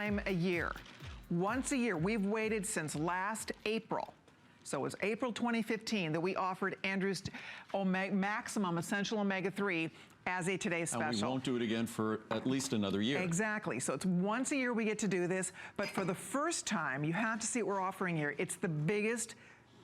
time a year. Once a year. We've waited since last April. So it was April 2015 that we offered Andrew's Maximum Essential Omega-3 as a today's special. And we won't do it again for at least another year. Exactly. So it's once a year we get to do this, but for the first time, you have to see what we're offering here. It's the biggest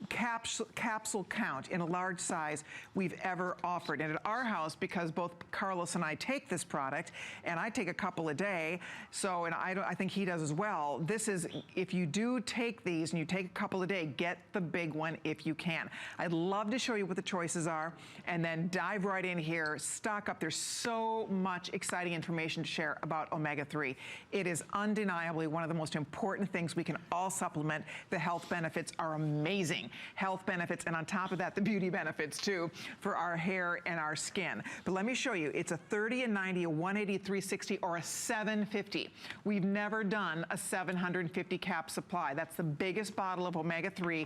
capsule count in a large size we've ever offered. And at our house, because both Carlos and I take this product, and I take a couple a day, so, and I think he does as well, this is, if you do take these and you take a couple a day, get the big one if you can. I'd love to show you what the choices are, and then dive right in here, stock up. There's so much exciting information to share about omega-3. It is undeniably one of the most important things we can all supplement. The health benefits are amazing. Health benefits, and on top of that, the beauty benefits too for our hair and our skin. But let me show you, it's a 30 and 90, a 180, 360, or a 750. We've never done a 750 cap supply. That's the biggest bottle of omega-3,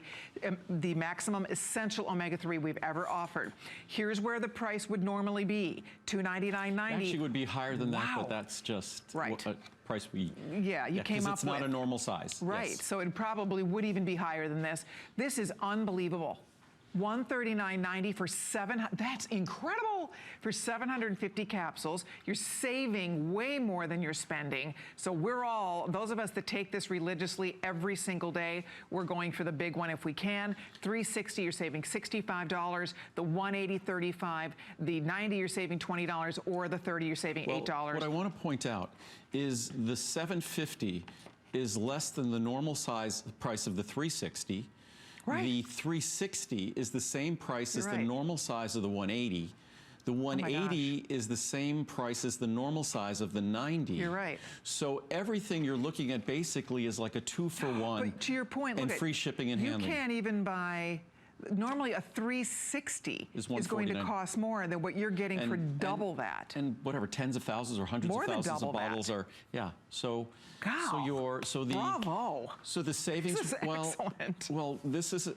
the Maximum Essential Omega-3 we've ever offered. Here's where the price would normally be, $299.90. Actually would be higher than that, Wow. but that's just right. Price we you came up with. It's not a normal size. Right, yes. So it probably would even be higher than this. This is unbelievable. $139.90 for that's incredible, for 750 capsules. You're saving way more than you're spending. So we're all, those of us that take this religiously every single day, we're going for the big one if we can. 360, you're saving $65. The 180, $35. The 90, you're saving $20, or the 30, you're saving $8. What I want to point out is the 750 is less than the normal size price of the 360. Right. The 360 is the same price as the normal size of the 180. The 180 is the same price as the normal size of the 90. You're right. So everything you're looking at basically is like a 2-for-1. But to your point, and look, free shipping and handling. You can't even buy. Normally a 360 is going to cost more than what you're getting for double that. And whatever, tens of thousands or hundreds of thousands of bottles are, so bravo. So the savings, this is excellent. Well, this is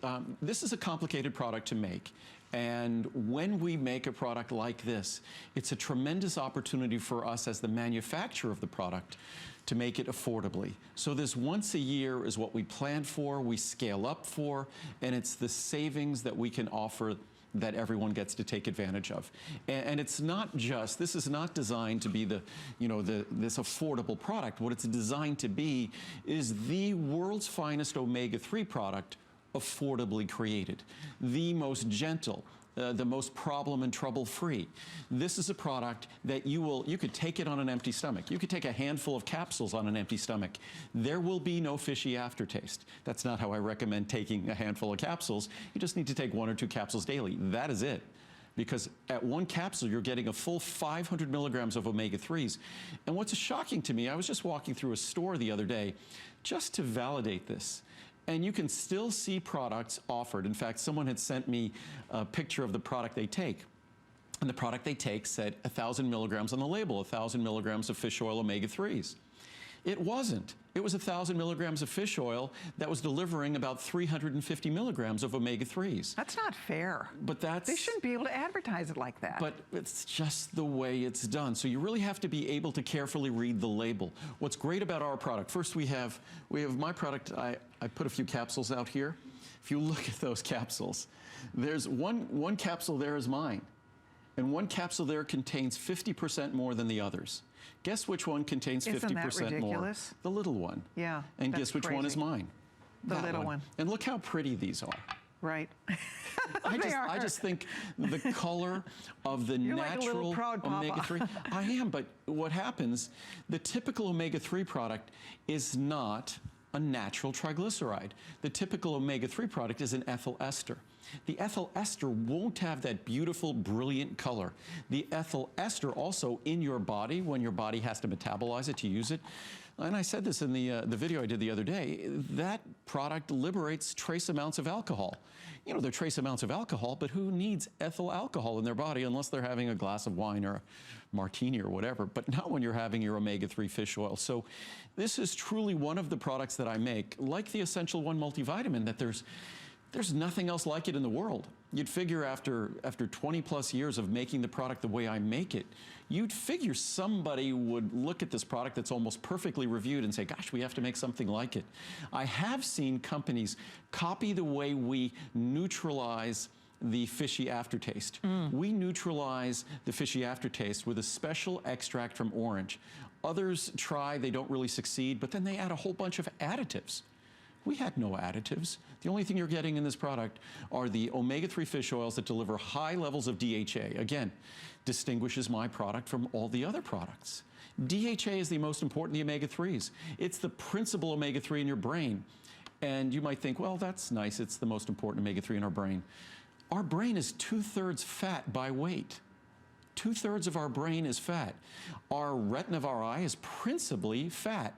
a complicated product to make. And when we make a product like this, it's a tremendous opportunity for us as the manufacturer of the product to make it affordably. So this once a year is what we plan for, we scale up for, and it's the savings that we can offer that everyone gets to take advantage of. And it's not just, this is not designed to be this affordable product. What it's designed to be is the world's finest omega-3 product affordably created. The most gentle, the most problem and trouble free. This is a product that you could take it on an empty stomach. You could take a handful of capsules on an empty stomach. There will be no fishy aftertaste. That's not how I recommend taking a handful of capsules. You just need to take 1 or 2 capsules daily. That is it. Because at one capsule, you're getting a full 500 milligrams of omega-3s. And what's shocking to me, I was just walking through a store the other day just to validate this. And you can still see products offered. In fact, someone had sent me a picture of the product they take. And the product they take said 1,000 milligrams on the label, 1,000 milligrams of fish oil omega-3s. It wasn't. It was 1,000 milligrams of fish oil that was delivering about 350 milligrams of omega-3s. That's not fair. But that's... They shouldn't be able to advertise it like that. But it's just the way it's done. So you really have to be able to carefully read the label. What's great about our product, first we have my product, I put a few capsules out here. If you look at those capsules, there's one capsule there is mine. And one capsule there contains 50% more than the others. Guess which one contains 50% more? The little one. Yeah. And guess which one is mine? The little one. And look how pretty these are. Right. I just think the color of the natural omega-3. I am, but what happens, the typical omega-3 product is not a natural triglyceride. The typical omega-3 product is an ethyl ester. The ethyl ester won't have that beautiful, brilliant color. The ethyl ester also in your body, when your body has to metabolize it to use it, and I said this in the video I did the other day, that product liberates trace amounts of alcohol. You know, they're trace amounts of alcohol, but who needs ethyl alcohol in their body unless they're having a glass of wine or a martini or whatever, but not when you're having your omega-3 fish oil. So this is truly one of the products that I make, like the Essential One multivitamin, that there's nothing else like it in the world. You'd figure after 20 plus years of making the product the way I make it, you'd figure somebody would look at this product that's almost perfectly reviewed and say, gosh, we have to make something like it. I have seen companies copy the way we neutralize the fishy aftertaste. We neutralize the fishy aftertaste with a special extract from orange. Others try, they don't really succeed, but then they add a whole bunch of additives. We had no additives. The only thing you're getting in this product are the omega-3 fish oils that deliver high levels of DHA. Again, distinguishes my product from all the other products. DHA is the most important of the omega-3s. It's the principal omega-3 in your brain. And you might think, well, that's nice. It's the most important omega-3 in our brain. Our brain is 2/3 fat by weight. 2/3 of our brain is fat. Our retina of our eye is principally fat.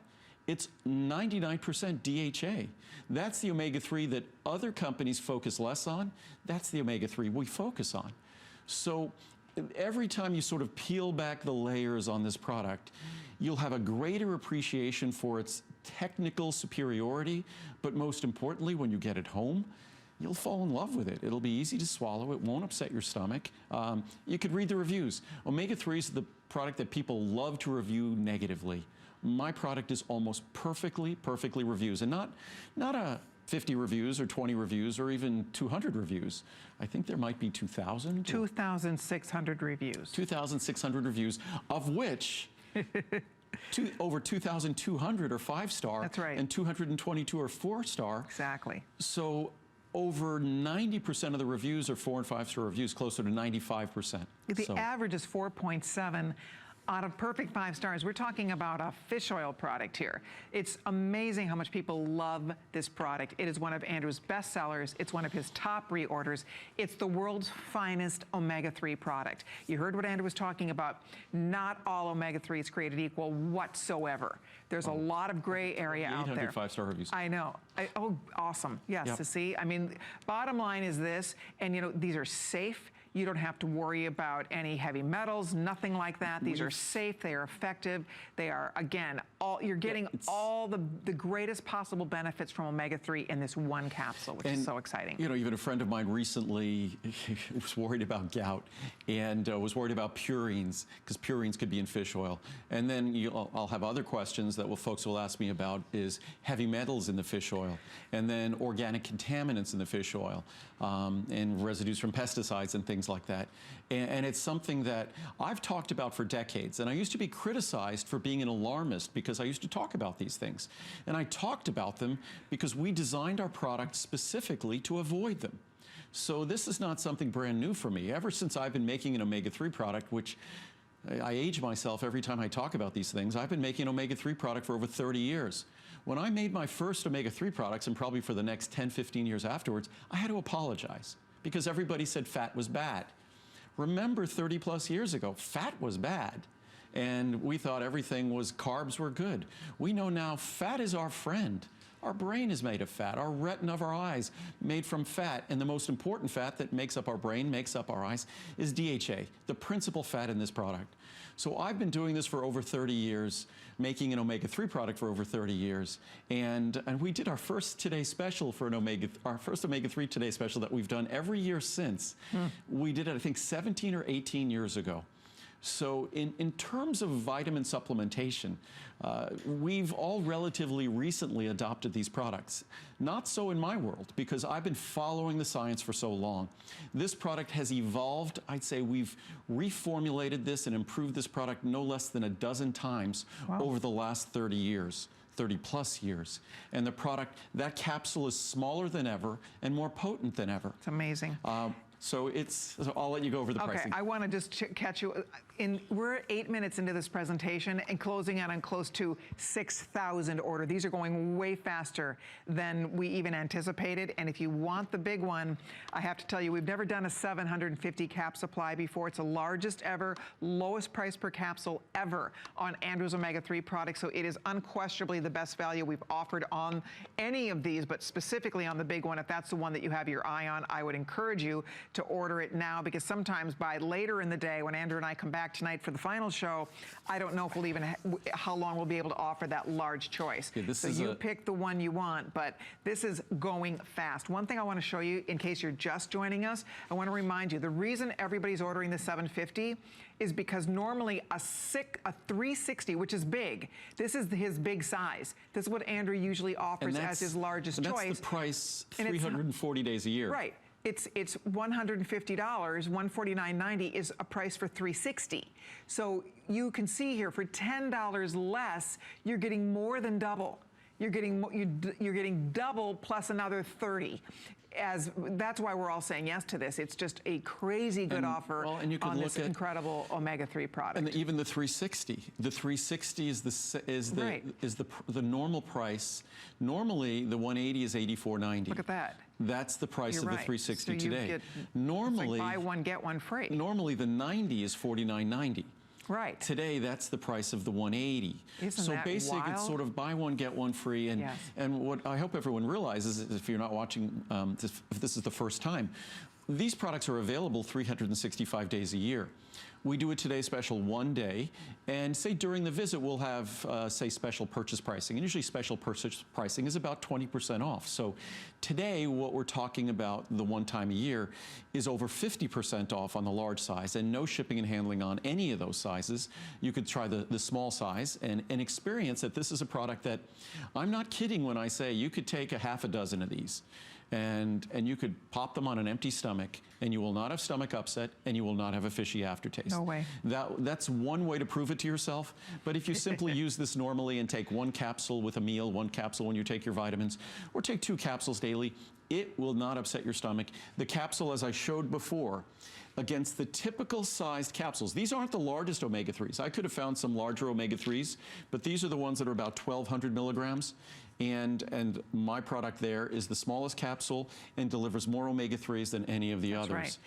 It's 99% DHA. That's the omega-3 that other companies focus less on. That's the omega-3 we focus on. So every time you sort of peel back the layers on this product, you'll have a greater appreciation for its technical superiority, but most importantly, when you get it home, you'll fall in love with it. It'll be easy to swallow. It won't upset your stomach. You could read the reviews. Omega-3 is the product that people love to review negatively. My product is almost perfectly reviews, and not a 50 reviews or 20 reviews or even 200 reviews. I think there might be 2,000. 2,600 reviews. 2,600 reviews, of which over 2,200 are 5-star. That's right. And 222 are 4-star. Exactly. So over 90% of the reviews are 4- and 5-star reviews, closer to 95%. The average is 4.7 out of perfect 5 stars. We're talking about a fish oil product here. It's amazing how much people love this product. It is one of Andrew's best sellers. It's one of his top reorders. It's the world's finest omega-3 product. You heard what Andrew was talking about. Not all omega-3 is created equal whatsoever. There's a lot of gray area out there. 800 5-star reviews. I know. Oh, awesome. Yes, Yep. to see. I mean, bottom line is this, and you know, these are safe. You don't have to worry about any heavy metals, nothing like that. These are safe, they are effective. They are, again, you're getting all the greatest possible benefits from omega-3 in this one capsule, which is so exciting. You know, even a friend of mine recently was worried about gout and was worried about purines, because purines could be in fish oil. And then I'll have other questions that folks will ask me about is heavy metals in the fish oil, and then organic contaminants in the fish oil, and residues from pesticides and things like that. And it's something that I've talked about for decades. And I used to be criticized for being an alarmist because I used to talk about these things. And I talked about them because we designed our product specifically to avoid them. So this is not something brand new for me. Ever since I've been making an omega-3 product, which I age myself every time I talk about these things, I've been making an omega-3 product for over 30 years. When I made my first omega-3 products, and probably for the next 10, 15 years afterwards, I had to apologize because everybody said fat was bad. Remember 30 plus years ago, fat was bad. And we thought carbs were good. We know now fat is our friend. Our brain is made of fat. Our retina of our eyes made from fat. And the most important fat that makes up our brain, makes up our eyes, is DHA, the principal fat in this product. So I've been doing this for over 30 years, making an omega-3 product for over 30 years. And we did our first Today Special for our first omega-3 Today Special that we've done every year since. We did it, I think, 17 or 18 years ago. So in terms of vitamin supplementation, we've all relatively recently adopted these products. Not so in my world, because I've been following the science for so long. This product has evolved. I'd say we've reformulated this and improved this product no less than a dozen times over the last 30 years. 30 plus years. And the product, that capsule is smaller than ever and more potent than ever. It's amazing. So I'll let you go over the pricing. Okay, I want to just catch you. We're 8 minutes into this presentation and closing out on close to 6,000 order. These are going way faster than we even anticipated. And if you want the big one, I have to tell you, we've never done a 750 cap supply before. It's the largest ever, lowest price per capsule ever on Andrew's omega-3 products. So it is unquestionably the best value we've offered on any of these, but specifically on the big one. If that's the one that you have your eye on, I would encourage you to order it now, because sometimes by later in the day when Andrew and I come back back tonight for the final show, I don't know if we'll even, how long we'll be able to offer that large choice. Yeah, so you pick the one you want, but this is going fast. One thing I want to show you, in case you're just joining us, I want to remind you, the reason everybody's ordering the 750 is because normally a 360, which is big, this is his big size. This is what Andrew usually offers as his largest choice. That's the price 340 days a year. Right. It's $150, $149.90 is a price for 360. So you can see here, for $10 less, you're getting more than double. You're getting double plus another 30. That's why we're all saying yes to this. It's just a crazy good offer and you can on look this at incredible omega-3 product. And even the 360. The 360 is the normal price. Normally, the 180 is $84.90. Look at that. That's the price of the 360 so today. Normally, it's like buy one get one free. Normally, the 90 is $49.90. Right. Today, that's the price of the 180. Isn't so that basically, wild? it's sort of buy one, get one free. And, yes. and what I hope everyone realizes, is if you're not watching, if this is the first time, these products are available 365 days a year. We do a Today Special one day, and say during the visit we'll have, say, special purchase pricing. And usually special purchase pricing is about 20% off. So today what we're talking about, the one time a year, is over 50% off on the large size, and no shipping and handling on any of those sizes. You could try the small size and experience that this is a product that, I'm not kidding when I say you could take a half a dozen of these. And you could pop them on an empty stomach, and you will not have stomach upset, and you will not have a fishy aftertaste. No way. That's one way to prove it to yourself. But if you simply use this normally and take one capsule with a meal, one capsule when you take your vitamins, or take 2 capsules daily, it will not upset your stomach. The capsule, as I showed before, against the typical sized capsules. These aren't the largest omega-3s. I could have found some larger omega-3s, but these are the ones that are about 1,200 milligrams. And my product there is the smallest capsule and delivers more omega-3s than any of the others. Right.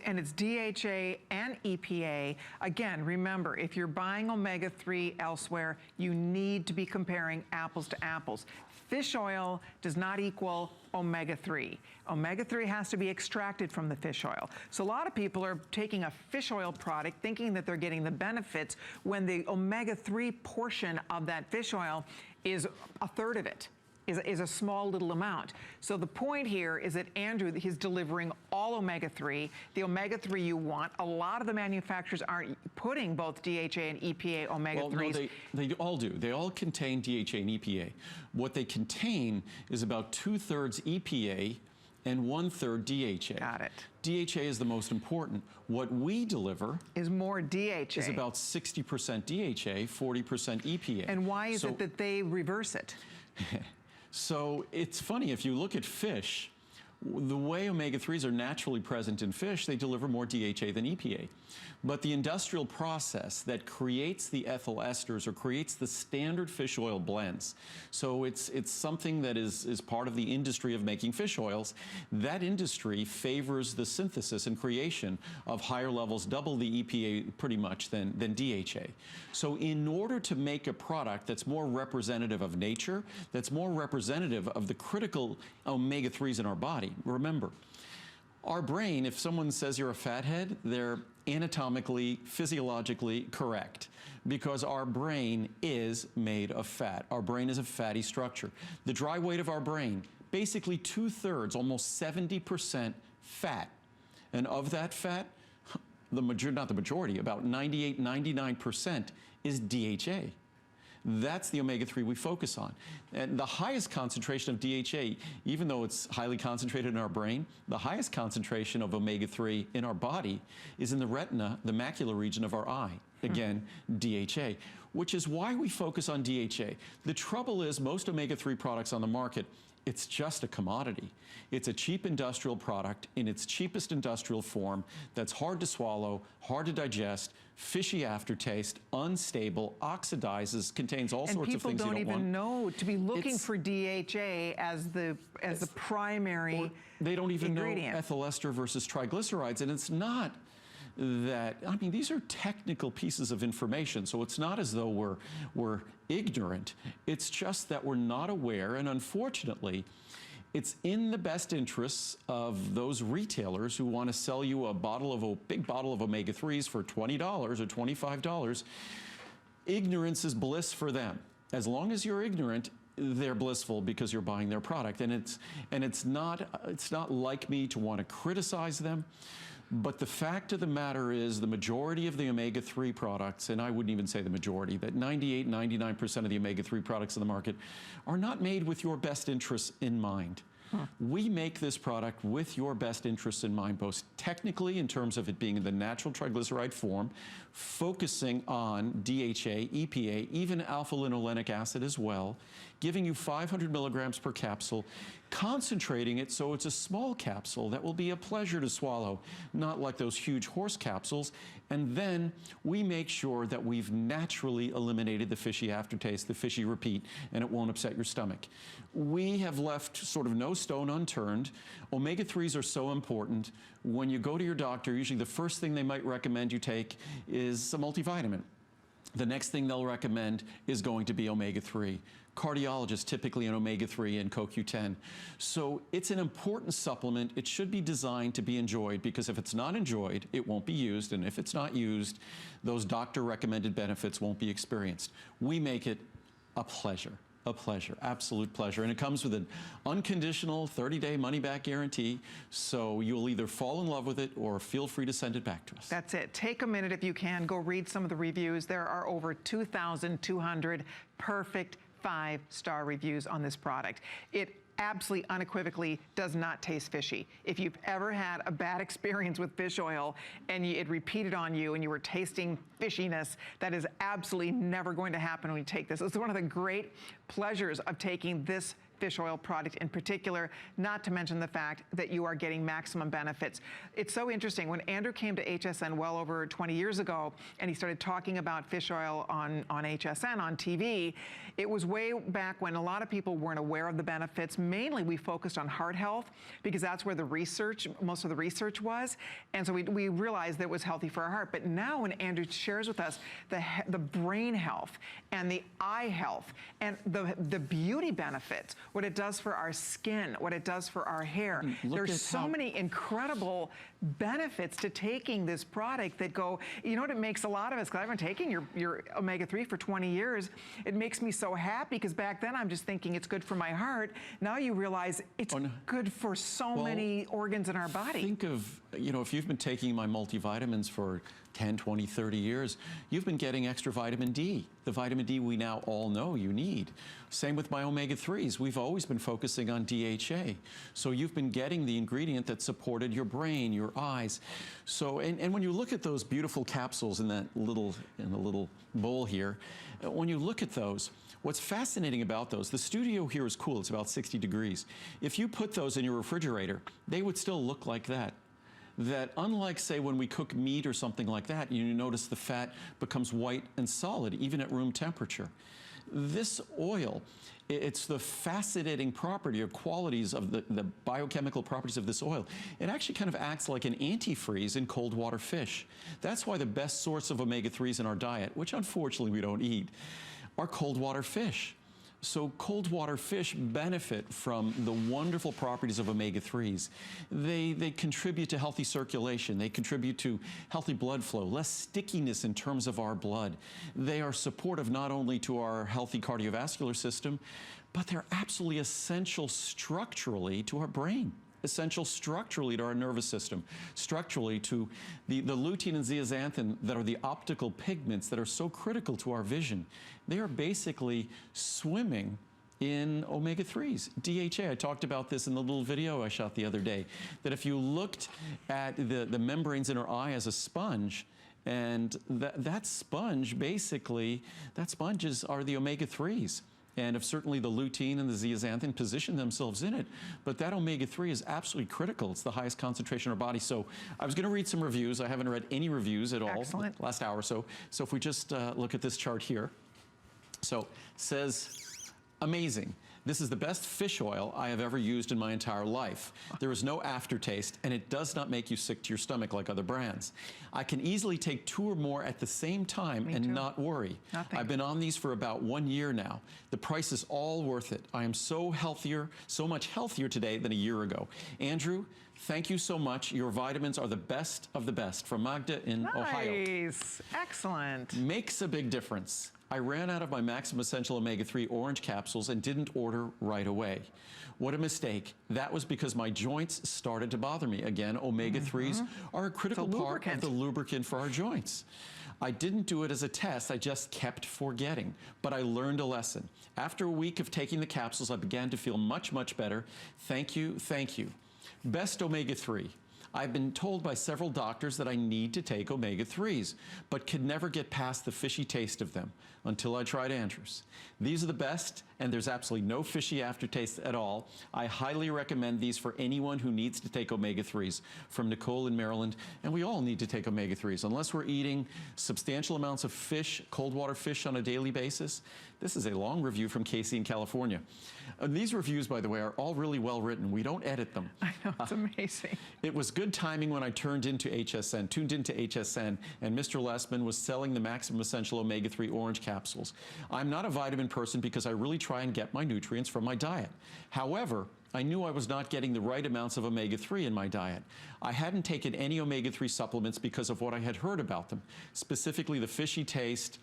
And it's DHA and EPA. Again, remember, if you're buying omega-3 elsewhere, you need to be comparing apples to apples. Fish oil does not equal omega-3. Omega-3 has to be extracted from the fish oil. So a lot of people are taking a fish oil product thinking that they're getting the benefits when the omega-3 portion of that fish oil is a third of it. Is a small little amount. So the point here is that Andrew, he's delivering all omega-3, the omega-3 you want. A lot of the manufacturers aren't putting both DHA and EPA omega-3s. Well, no, they all do. They all contain DHA and EPA. What they contain is about 2/3 EPA and 1/3 DHA. Got it. DHA is the most important. What we deliver is more DHA. Is about 60% DHA, 40% EPA. And why is it that they reverse it? So it's funny, if you look at fish, the way omega-3s are naturally present in fish, they deliver more DHA than EPA. But the industrial process that creates the ethyl esters or creates the standard fish oil blends, so it's something that is part of the industry of making fish oils. That industry favors the synthesis and creation of higher levels, double the EPA pretty much than DHA. So in order to make a product that's more representative of nature, that's more representative of the critical omega-3s in our body, remember, our brain, if someone says you're a fathead, they're anatomically, physiologically correct, because our brain is made of fat. Our brain is a fatty structure. The dry weight of our brain, basically 2/3, almost 70% fat. And of that fat, not the majority, about 98, 99% is DHA. That's the omega-3 we focus on. And the highest concentration of DHA, even though it's highly concentrated in our brain, the highest concentration of omega-3 in our body is in the retina, the macular region of our eye. Again, DHA, which is why we focus on DHA. The trouble is most omega-3 products on the market, it's just a commodity. It's a cheap industrial product in its cheapest industrial form that's hard to swallow, hard to digest, fishy aftertaste, unstable, oxidizes, contains all sorts of things you don't want. And people don't even know to be looking for DHA as the primary they don't even ingredient. know ethyl ester versus triglycerides, and it's not that, I mean, these are technical pieces of information, so it's not as though we're ignorant. It's just that we're not aware, and unfortunately, it's in the best interests of those retailers who want to sell you a big bottle of omega-3s for $20 or $25. Ignorance is bliss for them. As long as you're ignorant, they're blissful because you're buying their product. And it's not like me to want to criticize them. But the fact of the matter is the majority of the omega-3 products, and I wouldn't even say the majority, that 98, 99% of the omega-3 products in the market are not made with your best interests in mind. We make this product with your best interests in mind, both technically in terms of it being in the natural triglyceride form, focusing on DHA, EPA, even alpha-linolenic acid as well, giving you 500 milligrams per capsule, concentrating it so it's a small capsule that will be a pleasure to swallow, not like those huge horse capsules. And then we make sure that we've naturally eliminated the fishy aftertaste, the fishy repeat, and it won't upset your stomach. We have left sort of no stone unturned. Omega-3s are so important. When you go to your doctor, usually the first thing they might recommend you take is a multivitamin. The next thing they'll recommend is going to be omega-3. Cardiologists typically an omega-3 and CoQ10. So it's an important supplement. It should be designed to be enjoyed, because if it's not enjoyed, it won't be used. And if it's not used, those doctor-recommended benefits won't be experienced. We make it a pleasure. A pleasure, absolute pleasure. And it comes with an unconditional 30-day money-back guarantee, so you'll either fall in love with it or feel free to send it back to us. That's it. Take a minute if you can. Go read some of the reviews. There are over 2,200 perfect 5-star reviews on this product. It absolutely unequivocally does not taste fishy. If you've ever had a bad experience with fish oil and it repeated on you and you were tasting fishiness, that is absolutely never going to happen when you take this. It's one of the great pleasures of taking this fish oil product in particular, not to mention the fact that you are getting maximum benefits. It's so interesting. When Andrew came to HSN well over 20 years ago and he started talking about fish oil on HSN, on TV, it was way back when a lot of people weren't aware of the benefits. Mainly we focused on heart health because that's where the research, most of the research was. And so we realized that it was healthy for our heart. But now when Andrew shares with us the brain health and the eye health and the beauty benefits, what it does for our skin, what it does for our hair. There's so many incredible benefits to taking this product that go, you know what it makes a lot of us, because I've been taking your omega-3 for 20 years, it makes me so happy, because back then I'm just thinking it's good for my heart. Now you realize it's good for so many organs in our body. Think of, you know, if you've been taking my multivitamins for 10, 20, 30 years, you've been getting extra vitamin D, the vitamin D we now all know you need. Same with my omega-3s. We've always been focusing on DHA. So you've been getting the ingredient that supported your brain, your eyes. So, and when you look at those beautiful capsules in the little bowl here, when you look at those, what's fascinating about those, the studio here is cool, it's about 60 degrees. If you put those in your refrigerator, they would still look like that. That unlike, say, when we cook meat or something like that, you notice the fat becomes white and solid, even at room temperature. This oil, it's the fascinating property or qualities of the biochemical properties of this oil. It actually kind of acts like an antifreeze in cold water fish. That's why the best source of omega-3s in our diet, which unfortunately we don't eat, are cold water fish. So cold water fish benefit from the wonderful properties of omega-3s. They contribute to healthy circulation. They contribute to healthy blood flow, less stickiness in terms of our blood. They are supportive not only to our healthy cardiovascular system, but they're absolutely essential structurally to our brain. Essential structurally to our nervous system, structurally to the lutein and zeaxanthin that are the optical pigments that are so critical to our vision. They are basically swimming in omega-3s. DHA, I talked about this in the little video I shot the other day, that if you looked at the membranes in our eye as a sponge, and that sponge basically, that sponges are the omega-3s. And if certainly the lutein and the zeaxanthin position themselves in it, but that omega-3 is absolutely critical. It's the highest concentration in our body. So I was going to read some reviews. I haven't read any reviews at all last hour or so. So if we just look at this chart here. So it says, amazing. This is the best fish oil I have ever used in my entire life. There is no aftertaste, and it does not make you sick to your stomach like other brands. I can easily take 2 or more at the same time and not worry. Nothing. I've been on these for about 1 year now. The price is all worth it. I am so much healthier today than a year ago. Andrew, thank you so much. Your vitamins are the best of the best. From Magda in Ohio. Nice. Excellent. Makes a big difference. I ran out of my Maximum Essential Omega-3 orange capsules and didn't order right away. What a mistake. That was because my joints started to bother me. Again, omega-3s are a critical part of the lubricant for our joints. I didn't do it as a test, I just kept forgetting. But I learned a lesson. After a week of taking the capsules, I began to feel much, much better. Thank you, thank you. Best omega-3. I've been told by several doctors that I need to take omega-3s, but could never get past the fishy taste of them until I tried Andrews. These are the best, and there's absolutely no fishy aftertaste at all. I highly recommend these for anyone who needs to take omega-3s. From Nicole in Maryland, and we all need to take omega-3s. Unless we're eating substantial amounts of fish, cold water fish on a daily basis. This is a long review from Casey in California. These reviews, by the way, are all really well written. We don't edit them. I know, it's amazing. It was good timing when I tuned into HSN, and Mr. Lessman was selling the Maximum Essential Omega-3 orange capsules. I'm not a vitamin person because I really try and get my nutrients from my diet. However, I knew I was not getting the right amounts of omega-3 in my diet. I hadn't taken any omega-3 supplements because of what I had heard about them, specifically the fishy taste,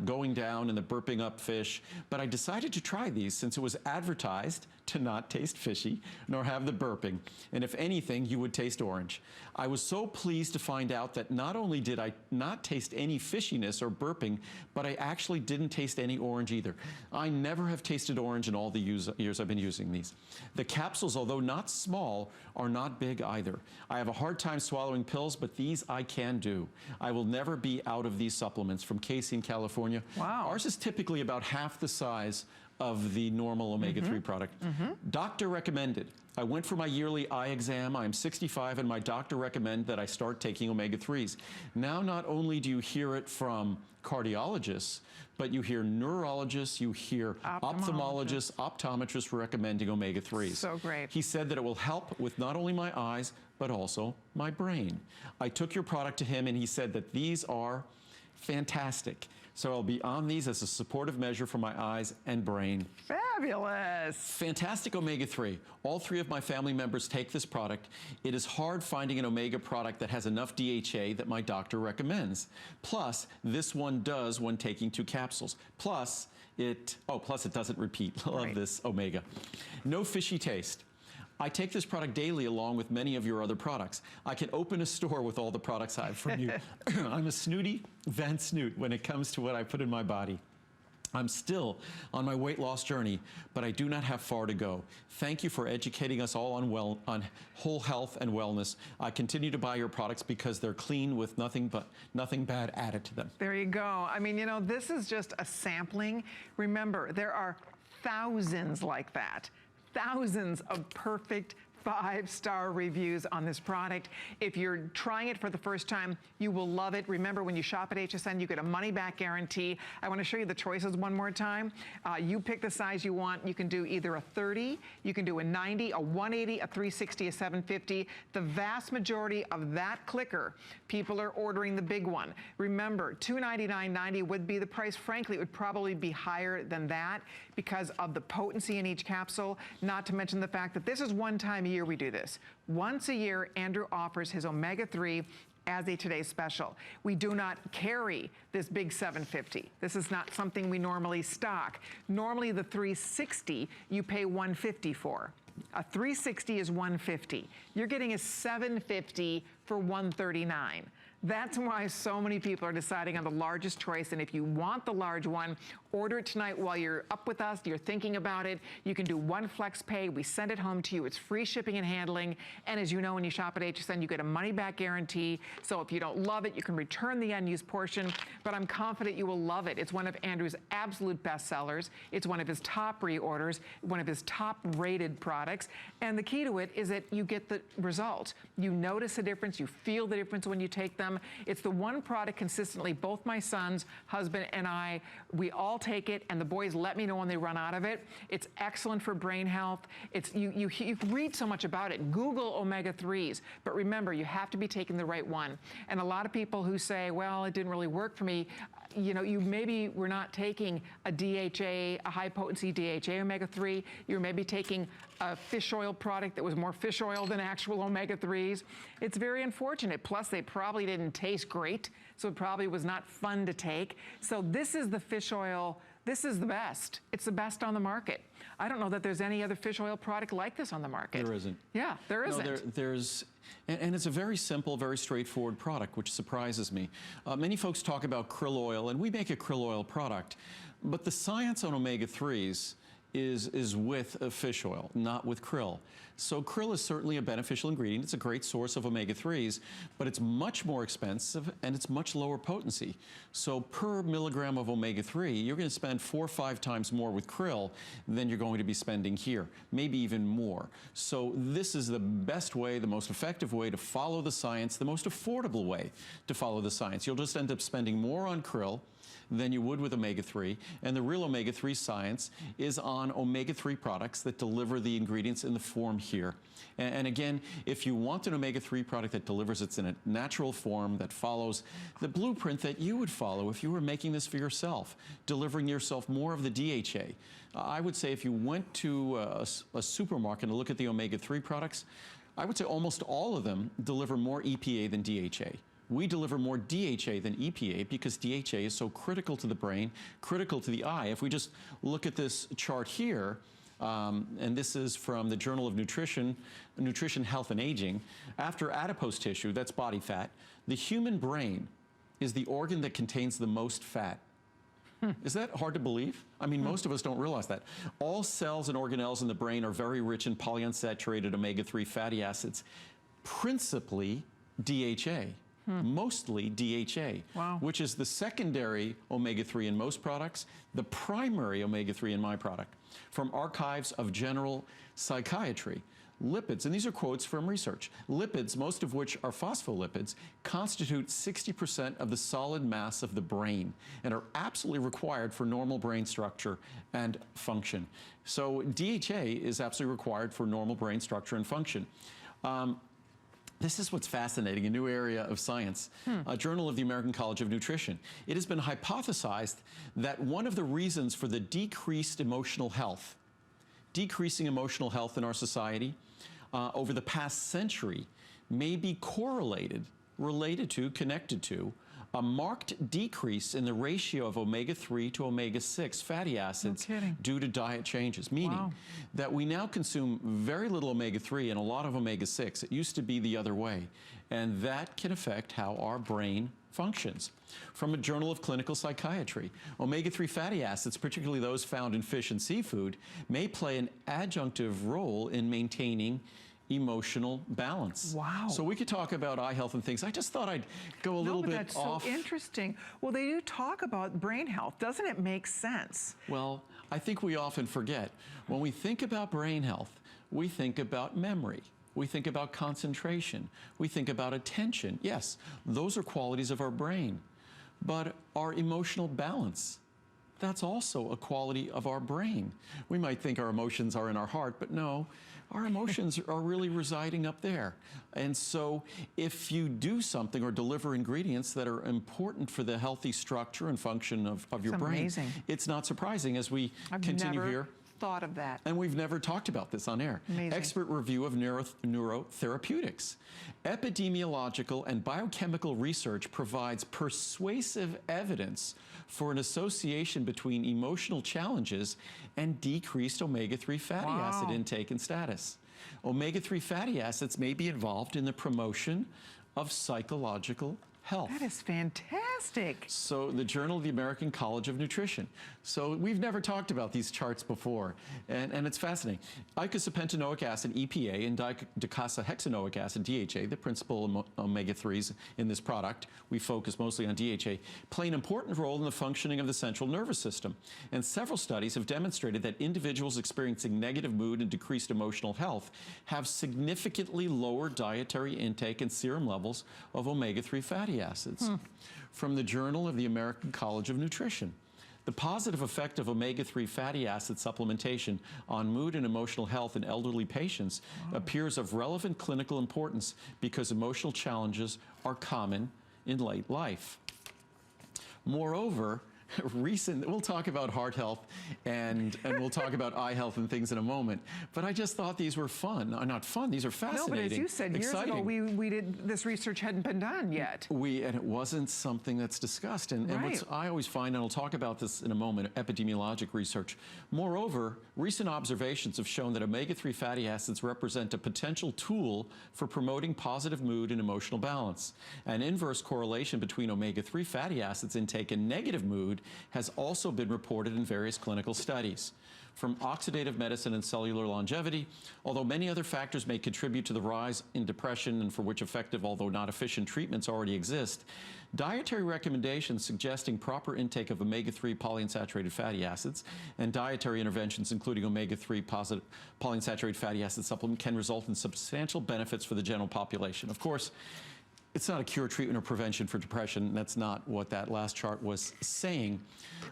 going down and the burping up fish, but I decided to try these since it was advertised to not taste fishy nor have the burping, and if anything, you would taste orange. I was so pleased to find out that not only did I not taste any fishiness or burping, but I actually didn't taste any orange either. I never have tasted orange in all the years I've been using these. The capsules, although not small, are not big either. I have a hard time swallowing pills, but these I can do. I will never be out of these supplements. From Casey in California. Wow. Ours is typically about half the size of the normal omega-3 product. Doctor recommended. I went for my yearly eye exam. I'm 65 and my doctor recommended that I start taking omega-3s. Now not only do you hear it from cardiologists, but you hear neurologists, you hear ophthalmologists, optometrists recommending omega-3s. So great. He said that it will help with not only my eyes, but also my brain. I took your product to him and he said that these are fantastic. So I'll be on these as a supportive measure for my eyes and brain. Fabulous. Fantastic omega-3. All 3 of my family members take this product. It is hard finding an omega product that has enough DHA that my doctor recommends. Plus, this one does when taking 2 capsules. Plus, it doesn't repeat. Love this omega. No fishy taste. I take this product daily along with many of your other products. I can open a store with all the products I have from you. I'm a snooty Van Snoot when it comes to what I put in my body. I'm still on my weight loss journey, but I do not have far to go. Thank you for educating us all on whole health and wellness. I continue to buy your products because they're clean with nothing bad added to them. There you go. I mean, you know, this is just a sampling. Remember, there are thousands like that. Thousands of perfect 5-star reviews on this product. If you're trying it for the first time, you will love it. Remember, when you shop at HSN, you get a money-back guarantee. I want to show you the choices one more time. You pick the size you want. You can do either a 30, you can do a 90, a 180, a 360, a 750. The vast majority of that clicker, people are ordering the big one. Remember, $299.90 would be the price. Frankly, it would probably be higher than that because of the potency in each capsule, not to mention the fact that this is one time a year we do this. Once a year, Andrew offers his omega-3 as a today's special. We do not carry this big 750. This is not something we normally stock. Normally the 360 you pay $150 for. A 360 is $150. You're getting a 750 for $139. That's why so many people are deciding on the largest choice, and if you want the large one, order it tonight while you're up with us, you're thinking about it. You can do 1 flex pay. We send it home to you. It's free shipping and handling, and as you know, when you shop at HSN, you get a money-back guarantee, so if you don't love it, you can return the unused portion, but I'm confident you will love it. It's one of Andrew's absolute best sellers. It's one of his top reorders, one of his top-rated products, and the key to it is that you get the result. You notice the difference, you feel the difference when you take them. them. It's the one product consistently, both my sons, husband, and I, we all take it, and the boys let me know when they run out of it. It's excellent for brain health. It's you read so much about it. Google omega-3s, but remember, you have to be taking the right one. And a lot of people who say, well, it didn't really work for me, you know, you maybe were not taking a DHA, a high potency DHA omega-3. You're maybe taking a fish oil product that was more fish oil than actual omega-3s. It's very unfortunate. Plus, they probably didn't taste great, so it probably was not fun to take. So this is the fish oil. This is the best. It's the best on the market. I don't know that there's any other fish oil product like this on the market. There isn't. Yeah, there isn't. No, there's, and it's a very simple, very straightforward product, which surprises me. Many folks talk about krill oil, and we make a krill oil product, but the science on omega-3s is with fish oil, not with krill. So krill is certainly a beneficial ingredient. It's a great source of omega-3s, but it's much more expensive and it's much lower potency. So per milligram of omega-3, you're going to spend 4 or 5 times more with krill than you're going to be spending here, maybe even more. So this is the best way, the most effective way to follow the science, the most affordable way to follow the science. You'll just end up spending more on krill than you would with omega-3, and the real omega-3 science is on omega-3 products that deliver the ingredients in the form here. And again, if you want an omega-3 product that delivers it in a natural form that follows the blueprint that you would follow if you were making this for yourself, delivering yourself more of the DHA. I would say if you went to a supermarket and look at the omega-3 products, I would say almost all of them deliver more EPA than DHA. We deliver more DHA than EPA because DHA is so critical to the brain, critical to the eye. If we just look at this chart here, and this is from the Journal of Nutrition, Health and Aging, after adipose tissue, that's body fat, the human brain is the organ that contains the most fat. Is that hard to believe? I mean, most of us don't realize that. All cells and organelles in the brain are very rich in polyunsaturated omega-3 fatty acids, principally DHA. Mostly DHA, wow, which is the secondary omega-3 in most products, the primary omega-3 in my product. From Archives of General Psychiatry, lipids, and these are quotes from research, lipids, most of which are phospholipids, constitute 60% of the solid mass of the brain and are absolutely required for normal brain structure and function. So DHA is absolutely required for normal brain structure and function. This is what's fascinating, a new area of science, a Journal of the American College of Nutrition. It has been hypothesized that one of the reasons for the decreasing emotional health in our society over the past century may be connected to a marked decrease in the ratio of omega-3 to omega-6 fatty acids due to diet changes, meaning that we now consume very little omega-3 and a lot of omega-6. It used to be the other way, and that can affect how our brain functions. From a Journal of Clinical Psychiatry, omega-3 fatty acids, particularly those found in fish and seafood, may play an adjunctive role in maintaining emotional balance. Wow. So we could talk about eye health and things. I just thought I'd go a little bit that's off. So interesting. Well, they do talk about brain health. Doesn't it make sense? Well, I think we often forget. When we think about brain health, we think about memory. We think about concentration. We think about attention. Yes, those are qualities of our brain. But our emotional balance, that's also a quality of our brain. We might think our emotions are in our heart, but no, our emotions are really residing up there. And so if you do something or deliver ingredients that are important for the healthy structure and function of your brain, it's not surprising as we continue here. Thought of that. And we've never talked about this on air. Amazing. Expert review of neurotherapeutics. Epidemiological and biochemical research provides persuasive evidence for an association between emotional challenges and decreased omega-3 fatty acid intake and status. Omega-3 fatty acids may be involved in the promotion of psychological health. That is fantastic. So the Journal of the American College of Nutrition. So we've never talked about these charts before, and it's fascinating. Eicosapentaenoic acid, EPA, and docosahexaenoic acid, DHA, the principal omega-3s in this product, we focus mostly on DHA, play an important role in the functioning of the central nervous system. And several studies have demonstrated that individuals experiencing negative mood and decreased emotional health have significantly lower dietary intake and serum levels of omega-3 fatty fatty acids from the Journal of the American College of Nutrition. The positive effect of omega-3 fatty acid supplementation on mood and emotional health in elderly patients appears of relevant clinical importance because emotional challenges are common in late life. Moreover, we'll talk about heart health and we'll talk about eye health and things in a moment, but I just thought these were fun. Not fun, these are fascinating. No, but as you said, years exciting. ago, this research hadn't been done yet. And it wasn't something that's discussed. And what I always find, and I'll talk about this in a moment, epidemiologic research. Moreover, recent observations have shown that omega-3 fatty acids represent a potential tool for promoting positive mood and emotional balance. An inverse correlation between omega-3 fatty acids intake and negative mood has also been reported in various clinical studies. From oxidative medicine and cellular longevity, although many other factors may contribute to the rise in depression and for which effective, although not efficient, treatments already exist, dietary recommendations suggesting proper intake of omega-3 polyunsaturated fatty acids and dietary interventions including omega-3 polyunsaturated fatty acid supplement can result in substantial benefits for the general population. Of course, it's not a cure, treatment, or prevention for depression. That's not what that last chart was saying.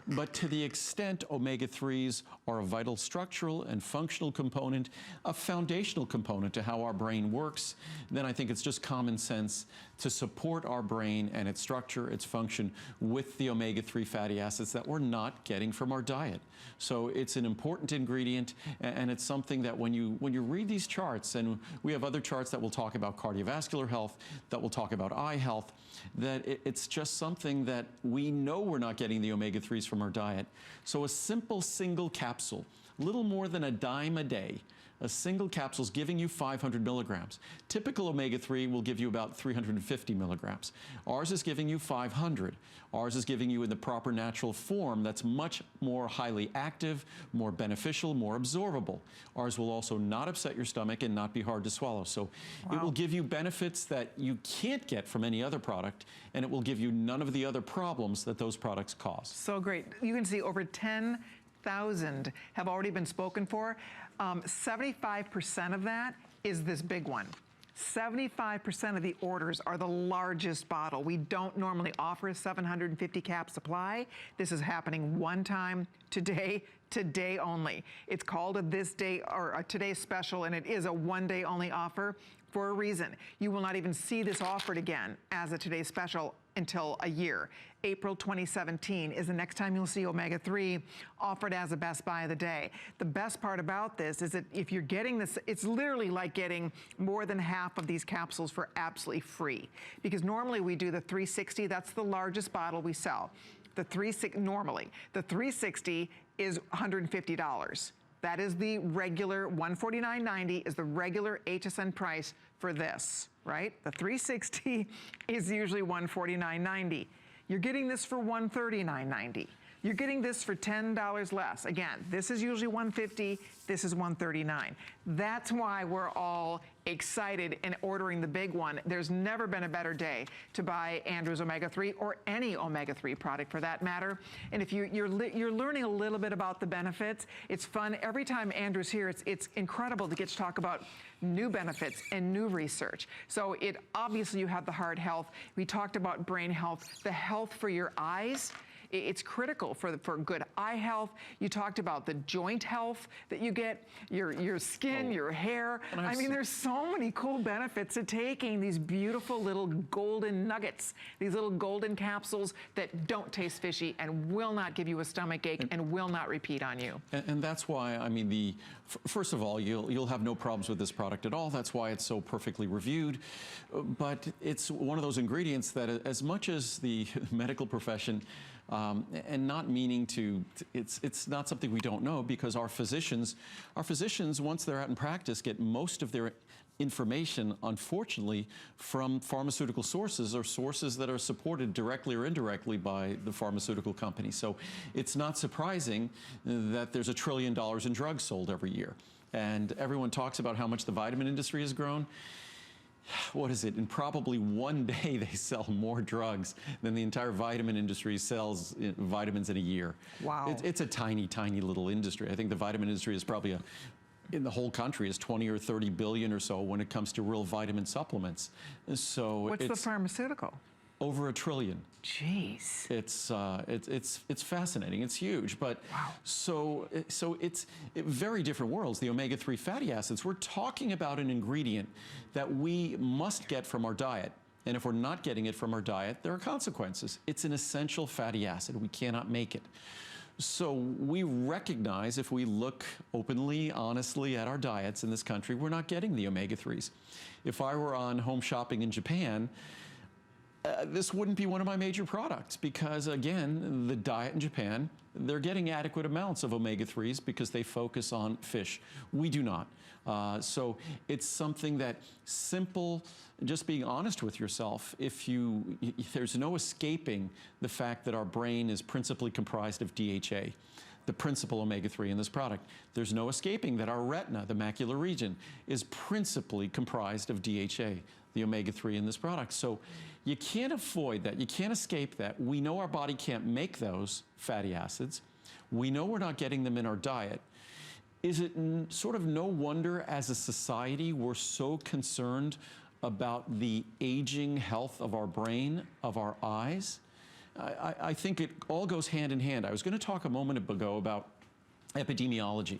But to the extent omega-3s are a vital structural and functional component, a foundational component to how our brain works, then I think it's just common sense to support our brain and its structure, its function, with the omega-3 fatty acids that we're not getting from our diet. So it's an important ingredient, and it's something that when you read these charts, and we have other charts that will talk about cardiovascular health, that will talk about eye health, that it's just something that we know we're not getting the omega-3s from our diet. So a simple single capsule, little more than a dime a day, a single capsule is giving you 500 milligrams. Typical omega-3 will give you about 350 milligrams. Ours is giving you 500. Ours is giving you in the proper natural form that's much more highly active, more beneficial, more absorbable. Ours will also not upset your stomach and not be hard to swallow. So it will give you benefits that you can't get from any other product, and it will give you none of the other problems that those products cause. So great. You can see over 10,000 have already been spoken for. 75% of that is this big one. 75% of the orders are the largest bottle. We don't normally offer a 750 cap supply. This is happening one time today only. It's called a this day or a today special, and it is a one day only offer for a reason. You will not even see this offered again as a today special until a year. April 2017 is the next time you'll see omega-3 offered as a best buy of the day. The best part about this is that if you're getting this, it's literally like getting more than half of these capsules for absolutely free. Because normally we do the 360, that's the largest bottle we sell. Normally, the 360 is $150. That is the regular, $149.90 is the regular HSN price for this, right? The 360 is usually $149.90. You're getting this for $139.90. You're getting this for $10 less. Again, this is usually $150, this is $139. That's why we're all excited and ordering the big one. There's never been a better day to buy Andrew's Omega-3 or any Omega-3 product for that matter. And if you're learning a little bit about the benefits, it's fun. Every time Andrew's here, it's incredible to get to talk about new benefits and new research. So obviously you have the heart health. We talked about brain health, the health for your eyes. It's critical for good eye health. You talked about the joint health that you get, your skin, your hair. I mean, there's so many cool benefits to taking these beautiful little golden nuggets, these little golden capsules that don't taste fishy and will not give you a stomach ache and will not repeat on you. And that's why, I mean, first of all, you'll have no problems with this product at all. That's why it's so perfectly reviewed. But it's one of those ingredients that, as much as the medical profession, and not meaning to, it's not something we don't know, because our physicians, once they're out in practice, get most of their information, unfortunately, from pharmaceutical sources or sources that are supported directly or indirectly by the pharmaceutical company. So it's not surprising that there's $1 trillion in drugs sold every year. And everyone talks about how much the vitamin industry has grown. What is it? In probably one day, they sell more drugs than the entire vitamin industry sells vitamins in a year. Wow. It's a tiny, tiny little industry. I think the vitamin industry is probably in the whole country is 20 or 30 billion or so when it comes to real vitamin supplements. So what's the pharmaceutical? over 1 trillion. Jeez. It's fascinating. It's huge, but wow. So it's very different worlds. The omega-3 fatty acids. We're talking about an ingredient that we must get from our diet, and if we're not getting it from our diet, there are consequences. It's an essential fatty acid. We cannot make it. So we recognize, if we look openly, honestly at our diets in this country, we're not getting the omega-3s. If I were on home shopping in Japan, this wouldn't be one of my major products because, again, the diet in Japan, they're getting adequate amounts of omega-3s because they focus on fish. We do not. So it's something that simple, just being honest with yourself, there's no escaping the fact that our brain is principally comprised of DHA, the principal omega-3 in this product. There's no escaping that our retina, the macular region, is principally comprised of DHA, the omega-3 in this product. So you can't avoid that. You can't escape that. We know our body can't make those fatty acids. We know we're not getting them in our diet. Is it sort of no wonder as a society we're so concerned about the aging health of our brain, of our eyes? I think it all goes hand in hand. I was going to talk a moment ago about epidemiology.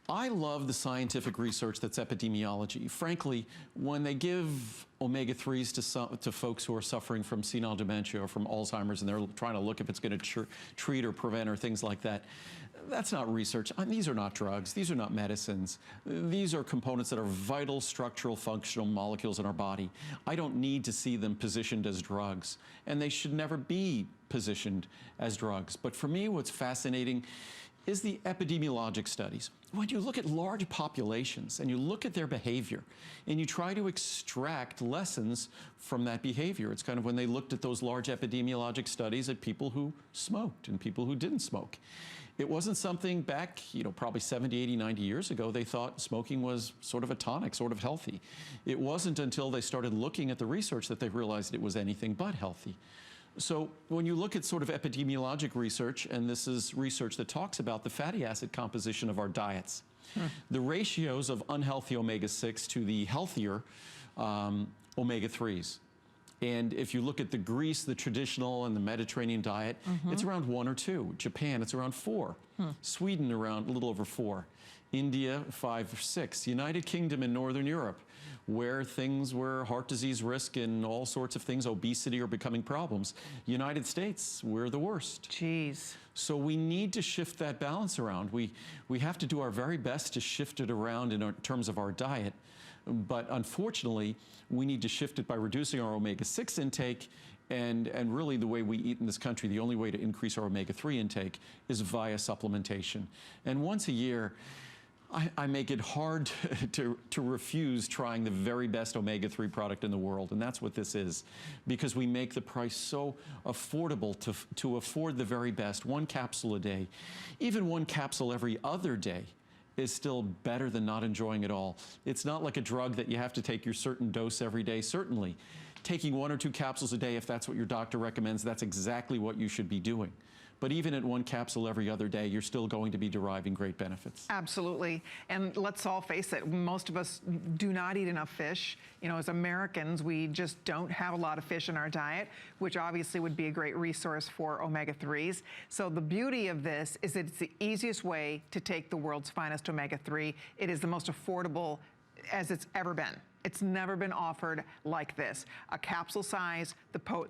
I love the scientific research that's epidemiology. Frankly, when they give omega-3s to folks who are suffering from senile dementia or from Alzheimer's, and they're trying to look if it's going to treat or prevent or things like that, that's not research. These are not drugs. These are not medicines. These are components that are vital, structural, functional molecules in our body. I don't need to see them positioned as drugs, and they should never be positioned as drugs. But for me, what's fascinating is the epidemiologic studies. When you look at large populations and you look at their behavior and you try to extract lessons from that behavior, it's kind of when they looked at those large epidemiologic studies at people who smoked and people who didn't smoke. It wasn't something back, probably 70, 80, 90 years ago, they thought smoking was sort of a tonic, sort of healthy. It wasn't until they started looking at the research that they realized it was anything but healthy. So when you look at sort of epidemiologic research, and this is research that talks about the fatty acid composition of our diets, the ratios of unhealthy omega-6 to the healthier omega-3s. And if you look at the Greece, the traditional and the Mediterranean diet, it's around 1 or 2. Japan, it's around 4. Sweden, around a little over 4. India, 5 or 6. United Kingdom and Northern Europe, where heart disease risk and all sorts of things, obesity, are becoming problems. United States, we're the worst. Jeez. So we need to shift that balance around. We have to do our very best to shift it around in terms of our diet. But unfortunately, we need to shift it by reducing our omega-6 intake, and really the way we eat in this country, the only way to increase our omega-3 intake is via supplementation. And once a year, I make it hard to refuse trying the very best omega-3 product in the world, and that's what this is, because we make the price so affordable to afford the very best. 1 capsule a day, even 1 capsule every other day, is still better than not enjoying it all. It's not like a drug that you have to take your certain dose every day. Certainly, taking 1 or 2 capsules a day, if that's what your doctor recommends, that's exactly what you should be doing. But even at 1 capsule every other day, you're still going to be deriving great benefits. Absolutely. And let's all face it, most of us do not eat enough fish. As Americans, we just don't have a lot of fish in our diet, which obviously would be a great resource for omega-3s. So the beauty of this is that it's the easiest way to take the world's finest omega-3. It is the most affordable as it's ever been. It's never been offered like this. A capsule size, the bottle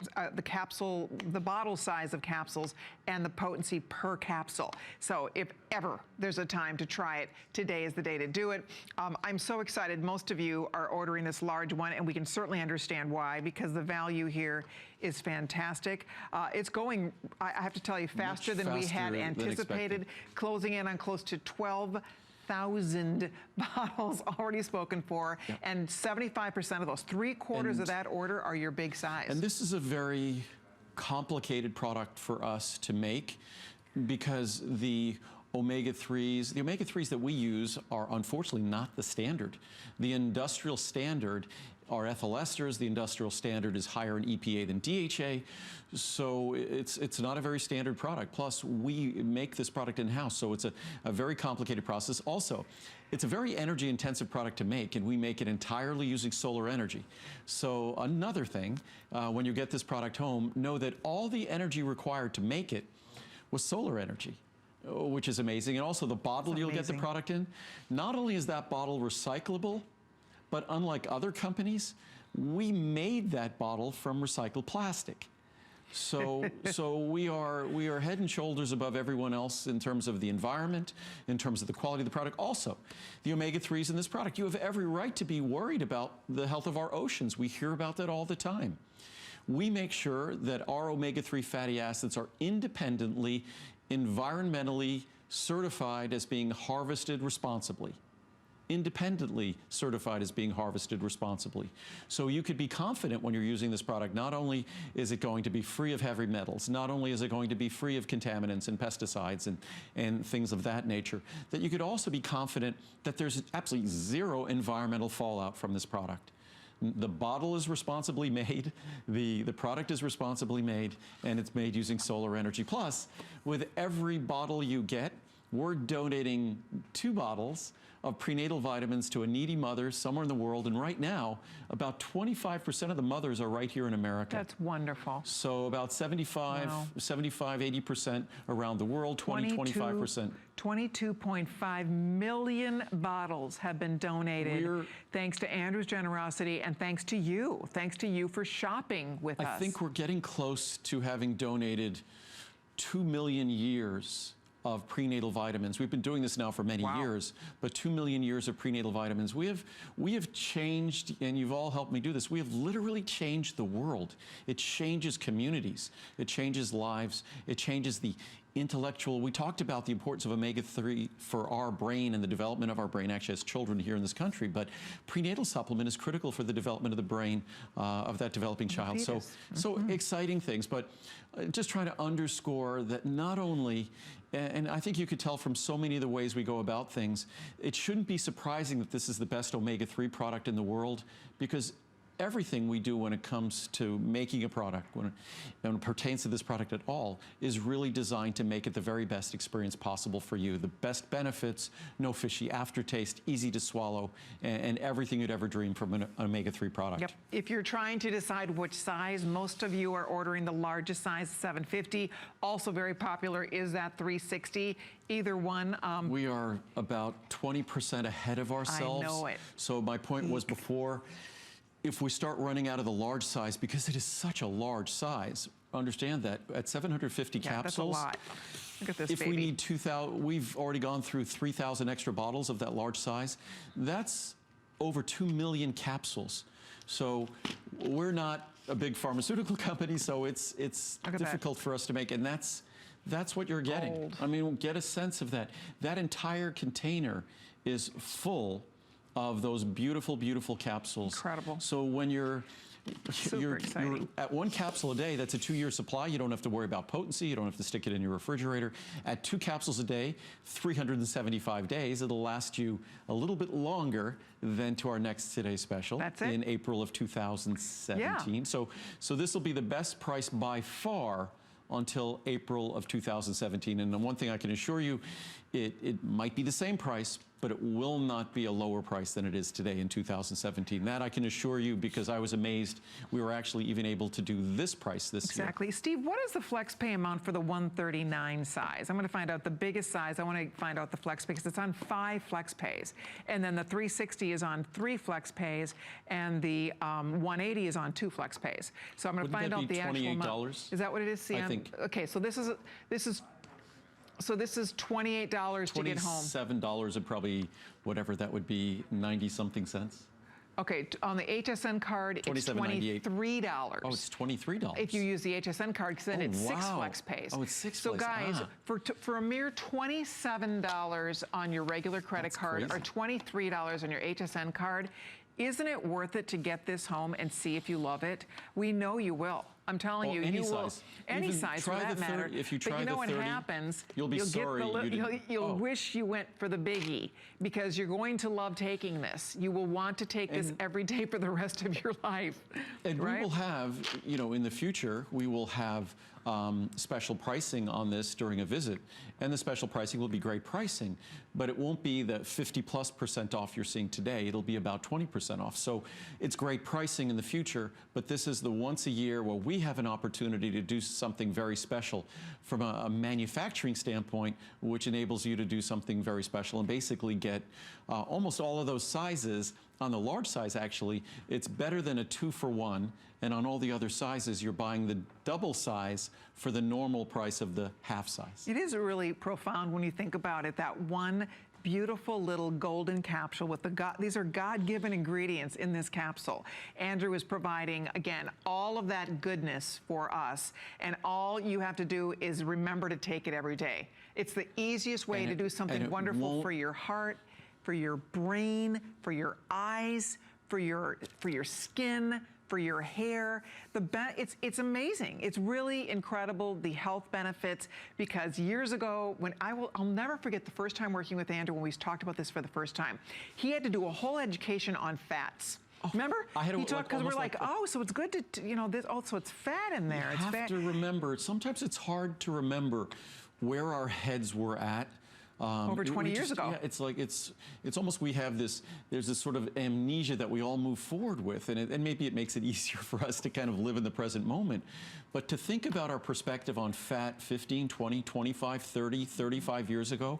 size of capsules, and the potency per capsule. So if ever there's a time to try it, today is the day to do it. I'm so excited. Most of you are ordering this large one, and we can certainly understand why, because the value here is fantastic. It's going, I have to tell you, faster than we had anticipated, closing in on close to 12,000 bottles already spoken for, and 75% of those, 3/4 of that order, are your big size. And this is a very complicated product for us to make, because the omega-3s. The omega-3s that we use are unfortunately not the standard. The industrial standard are ethyl esters. The industrial standard is higher in EPA than DHA. So it's not a very standard product. Plus, we make this product in-house, so it's a very complicated process. Also, it's a very energy-intensive product to make, and we make it entirely using solar energy. So another thing, when you get this product home, know that all the energy required to make it was solar energy, which is amazing. And also the bottle you'll get the product in, not only is that bottle recyclable, but unlike other companies, we made that bottle from recycled plastic. So we are head and shoulders above everyone else in terms of the environment, in terms of the quality of the product. Also, the omega-3s in this product, you have every right to be worried about the health of our oceans. We hear about that all the time. We make sure that our omega-3 fatty acids are independently, environmentally certified as being harvested responsibly. Independently certified as being harvested responsibly. So you could be confident when you're using this product, not only is it going to be free of heavy metals, not only is it going to be free of contaminants and pesticides and things of that nature, that you could also be confident that there's absolutely zero environmental fallout from this product. The bottle is responsibly made, the product is responsibly made, and it's made using solar energy. Plus, with every bottle you get, we're donating 2 bottles of prenatal vitamins to a needy mother somewhere in the world. And right now, about 25% of the mothers are right here in America. That's wonderful. So about 80% around the world, 25%. 22.5 million bottles have been donated thanks to Andrew's generosity and thanks to you. Thanks to you for shopping with us. I think we're getting close to having donated 2 million years of prenatal vitamins. We've been doing this now for many years, but 2 million years of prenatal vitamins. We have changed, and you've all helped me do this, we have literally changed the world. It changes communities. It changes lives. It changes the intellectual. We talked about the importance of omega-3 for our brain and the development of our brain, actually as children here in this country, but prenatal supplement is critical for the development of the brain of that developing child. So exciting things, but just trying to underscore that not only, and I think you could tell from so many of the ways we go about things, it shouldn't be surprising that this is the best omega-3 product in the world, because everything we do when it comes to making a product, when it pertains to this product at all, is really designed to make it the very best experience possible for you. The best benefits, no fishy aftertaste, easy to swallow, and everything you'd ever dream from an omega-3 product. Yep. If you're trying to decide which size, most of you are ordering the largest size, 750. Also very popular is that 360. Either one. We are about 20% ahead of ourselves. I know it. So my point was before, if we start running out of the large size, because it is such a large size, understand that at 750 capsules, that's a lot. Look at this, if we need 2,000, we've already gone through 3,000 extra bottles of that large size. That's over 2 million capsules. So we're not a big pharmaceutical company, so it's difficult for us to make, and that's what you're getting. Gold. I mean, get a sense of that. That entire container is full of those beautiful, beautiful capsules. Incredible. So when you're exciting. at 1 capsule a day, that's a 2-year supply. You don't have to worry about potency. You don't have to stick it in your refrigerator. At 2 capsules a day, 375 days, it'll last you a little bit longer than to our next Today Special. That's it. In April of 2017. Yeah. So this will be the best price by far until April of 2017. And the one thing I can assure you, it might be the same price, but it will not be a lower price than it is today in 2017. That I can assure you, because I was amazed we were actually even able to do this price this year. Exactly. Steve, what is the flex pay amount for the 139 size? I'm going to find out the biggest size. I want to find out the flex pay because it's on 5 flex pays. And then the 360 is on 3 flex pays, and the 180 is on 2 flex pays. So I'm going to find out the actual amount. $28? Is that what it is? See, I think. Okay, so this is $28 to get home. $27 and probably whatever that would be, 90-something cents. Okay, on the HSN card, it's $23. Oh, it's $23. If you use the HSN card, because then it's 6 flex pays. Oh, it's 6 So flex. guys, for a mere $27 on your regular credit card or $23 on your HSN card, isn't it worth it to get this home and see if you love it? We know you will. I'm telling you, any you will, size. any Even size for try that the matter. 30 if you try but you know the what 30, happens? you'll be sorry you didn't. You'll wish you went for the biggie, because you're going to love taking this. You will want to take this every day for the rest of your life. And right? we will have, you know, in the future, we will have special pricing on this during a visit. And the special pricing will be great pricing, but it won't be the 50+% off you're seeing today. It'll be about 20% off. So it's great pricing in the future, but this is the once a year where we have an opportunity to do something very special from a manufacturing standpoint, which enables you to do something very special and basically get almost all of those sizes. On the large size, actually, it's better than a 2-for-1. And on all the other sizes, you're buying the double size for the normal price of the half size. It is really profound when you think about it, that one beautiful little golden capsule with these are God-given ingredients in this capsule. Andrew is providing, again, all of that goodness for us, and all you have to do is remember to take it every day. It's the easiest way to do something wonderful for your heart, for your brain, for your eyes, for your skin, for your hair. It's amazing. It's really incredible, the health benefits, because years ago, I'll never forget the first time working with Andrew when we talked about this for the first time. He had to do a whole education on fats. Remember? He talked, because we're like, oh, so it's good to, you know, this, also it's fat in there. You have to remember, sometimes it's hard to remember where our heads were at. Over 20 years ago. Yeah, it's like, it's almost, there's this sort of amnesia that we all move forward with, and maybe it makes it easier for us to kind of live in the present moment. But to think about our perspective on fat 15, 20, 25, 30, 35 years ago,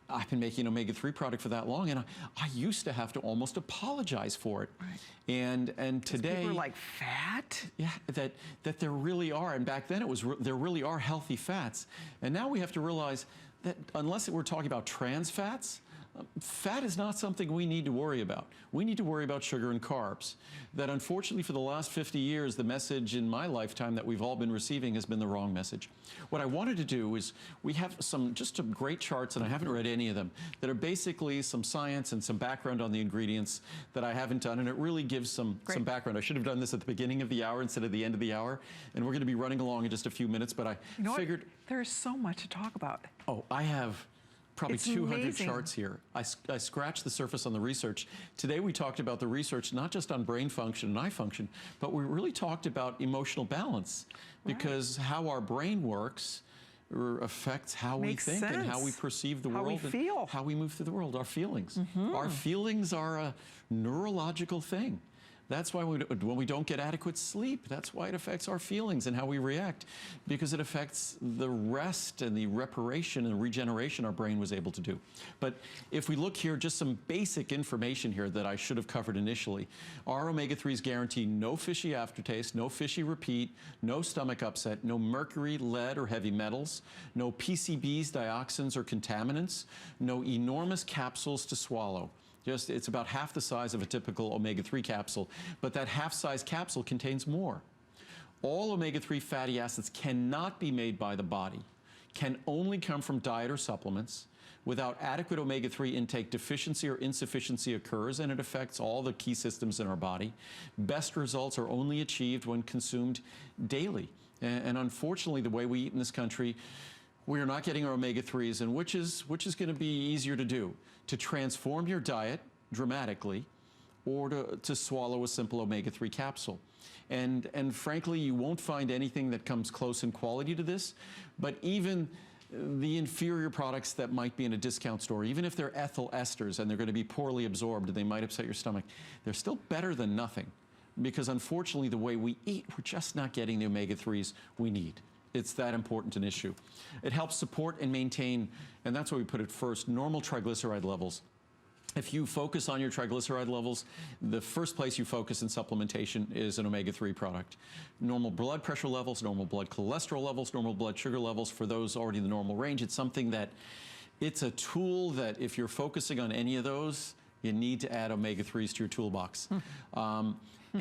I've been making an omega-3 product for that long, and I used to have to almost apologize for it. Right. And today, people are like, fat? Yeah, that there really are, and back then there really are healthy fats, and now we have to realize that unless we're talking about trans fats, fat is not something we need to worry about. We need to worry about sugar and carbs. That unfortunately for the last 50 years, the message in my lifetime that we've all been receiving has been the wrong message. What I wanted to do is, we have just some great charts, and I haven't read any of them, that are basically some science and some background on the ingredients that I haven't done, and it really gives some background. I should have done this at the beginning of the hour instead of the end of the hour, and we're going to be running along in just a few minutes, but I figured... There's so much to talk about. Oh, I have probably 200 amazing. charts here. I scratched the surface on the research. Today we talked about the research not just on brain function and eye function, but we really talked about emotional balance, because how our brain works affects how we think and how we perceive the world, how we feel, and how we move through the world. Our feelings. Our feelings are a neurological thing. That's why when we don't get adequate sleep, that's why it affects our feelings and how we react, because it affects the rest and the reparation and regeneration our brain was able to do. But if we look here, just some basic information here that I should have covered initially. Our omega-3s guarantee no fishy aftertaste, no fishy repeat, no stomach upset, no mercury, lead, or heavy metals, no PCBs, dioxins, or contaminants, no enormous capsules to swallow. It's about half the size of a typical omega-3 capsule, but that half-size capsule contains more. All omega-3 fatty acids cannot be made by the body, can only come from diet or supplements. Without adequate omega-3 intake, deficiency or insufficiency occurs, and it affects all the key systems in our body. Best results are only achieved when consumed daily. And unfortunately, the way we eat in this country, we are not getting our omega-3s, and which is going to be easier to do? To transform your diet dramatically, or to swallow a simple omega-3 capsule. And frankly, you won't find anything that comes close in quality to this, but even the inferior products that might be in a discount store, even if they're ethyl esters and they're going to be poorly absorbed and they might upset your stomach, they're still better than nothing, because unfortunately the way we eat, we're just not getting the omega-3s we need. It's that important an issue. It helps support and maintain, and that's why we put it first, normal triglyceride levels. If you focus on your triglyceride levels, the first place you focus in supplementation is an omega-3 product. Normal blood pressure levels, normal blood cholesterol levels, normal blood sugar levels, for those already in the normal range, it's something that, it's a tool that if you're focusing on any of those, you need to add omega-3s to your toolbox.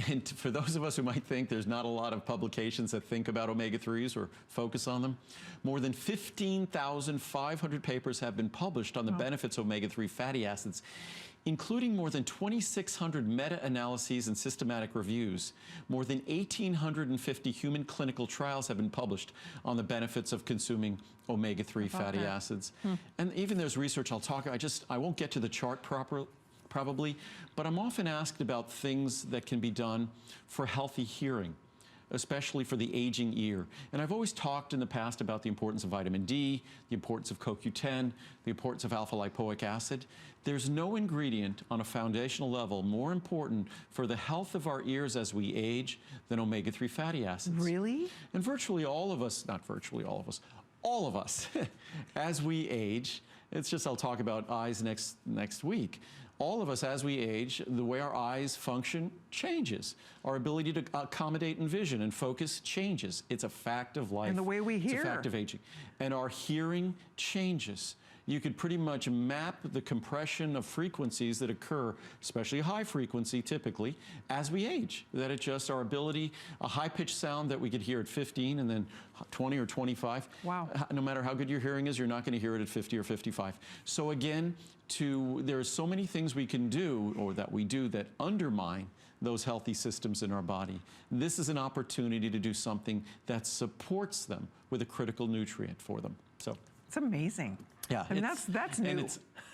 And for those of us who might think there's not a lot of publications that think about omega-3s or focus on them, more than 15,500 papers have been published on the benefits of omega-3 fatty acids including more than 2,600 meta-analyses and systematic reviews. More than 1,850 human clinical trials have been published on the benefits of consuming omega-3 fatty acids. And even there's research I won't get to the chart probably, but I'm often asked about things that can be done for healthy hearing, especially for the aging ear. And I've always talked in the past about the importance of vitamin D, the importance of CoQ10, the importance of alpha-lipoic acid. There's no ingredient on a foundational level more important for the health of our ears as we age than omega-3 fatty acids. Really? And virtually all of us, not virtually all of us, as we age, it's just I'll talk about eyes next week. All of us, as we age, the way our eyes function changes. Our ability to accommodate in vision and focus changes. It's a fact of life. And the way we hear. It's a fact of aging. And our hearing changes. You could pretty much map the compression of frequencies that occur, especially high frequency typically, as we age. That it's just our ability, a high-pitched sound that we could hear at 15 and then 20 or 25. Wow. No matter how good your hearing is, you're not going to hear it at 50 or 55. So again, there are so many things we can do, or that we do, that undermine those healthy systems in our body. This is an opportunity to do something that supports them with a critical nutrient for them. So it's amazing. Yeah, I mean, that's new.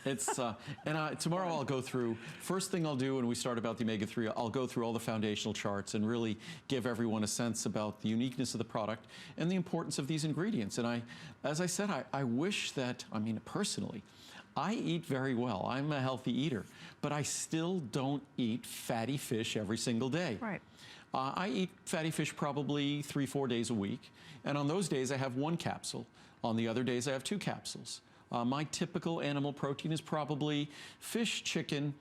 And tomorrow I'll go through, first thing I'll do when we start about the omega-3, I'll go through all the foundational charts and really give everyone a sense about the uniqueness of the product and the importance of these ingredients. And as I said, I wish that, I mean, personally, I eat very well. I'm a healthy eater, but I still don't eat fatty fish every single day. Right. I eat fatty fish probably 3-4 days a week. And on those days, I have 1 capsule. On the other days, I have 2 capsules. My typical animal protein is probably fish, chicken,